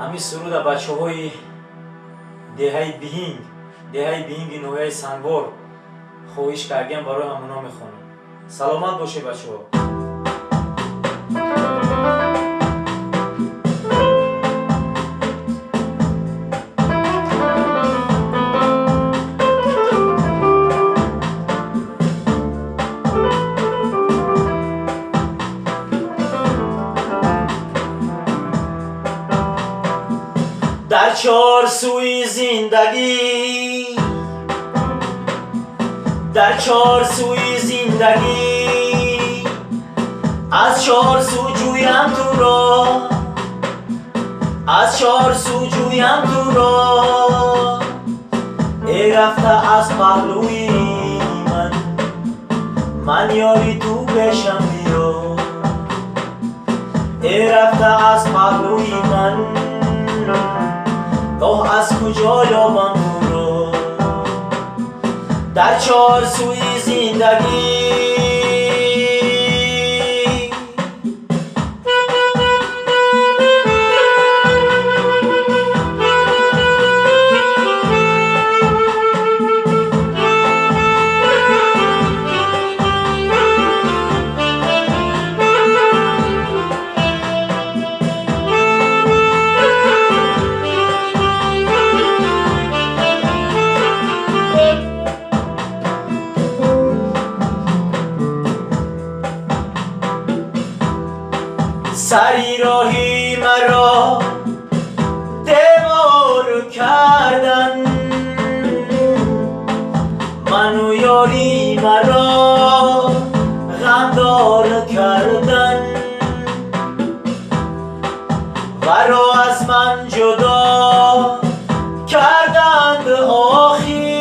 ҳамин суруд бачаҳои деҳаи биҳинги ноҳияи Сангбор хоҳиш кардем барои ҳамуно мехонам. Саломат бошед бачаҳо. در چار سوی زندگی، در چار سوی زندگی، از چار سو جویم تو را، از چار سو جویم تو را. ای رفته از پهلوی من یاری تو پیشم بیا. ای رفته از پهلوی من گاه از کجا یابم تو را. در چار سوی زندگی سری راهی مرا دیوار کردن، منو یاری مرا غمدار کردن. ورا از من جدا کردند آخی،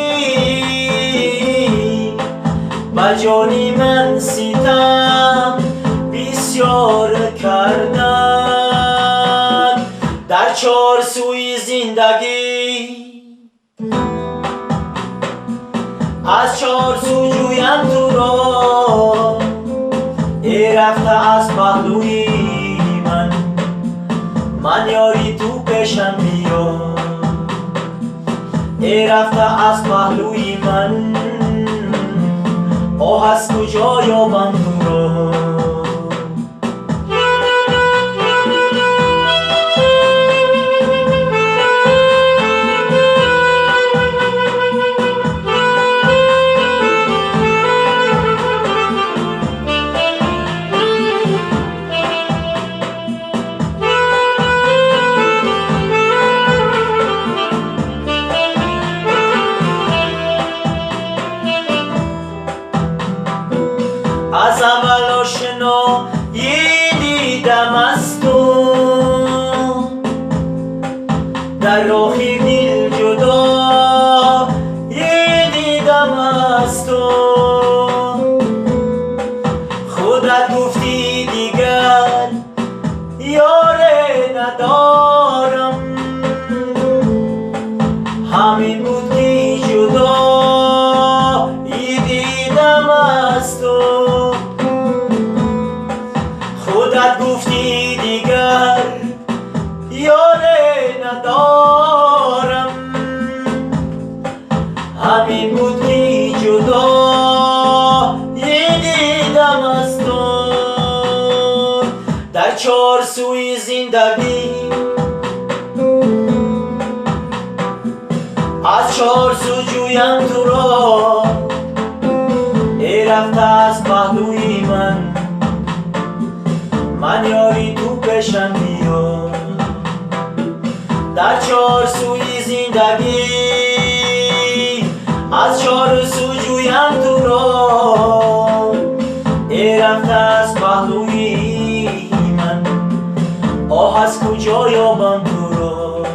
بجانی من ستم بسیار کردن. در چار سوی زندگی از چار سو جویم تو را. ای رفته از پهلوی من یاری تو پیشم بیا. ای رفته از پهلوی من آه از کجا یابم تو را. از اول آشنایی دیدم از تو، در راه دل جدایی دیدم از تو. خودت گفتی دیگر یاره ندارم، همین بود که جدایی دیدم از تو. خودت گفتی دیگر یاره ندارم، همین بود که جدایی دیدم از تو. در چار سوی زندگی از چار سو جویم تو را. ای رفته از پهلوی من یاری تو پیشم بیا. در چار سوی زندگی از چار سو جویم تو را. ای رفته از پهلوی من آه از کجا یابم تو را.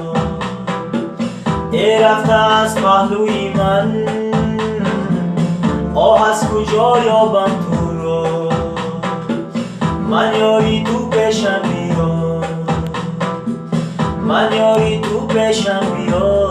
ای رفته از پهلوی من آه از کجا یابم تو را. من یاری تو پیشم بیا. من یاری تو پیشم بیا.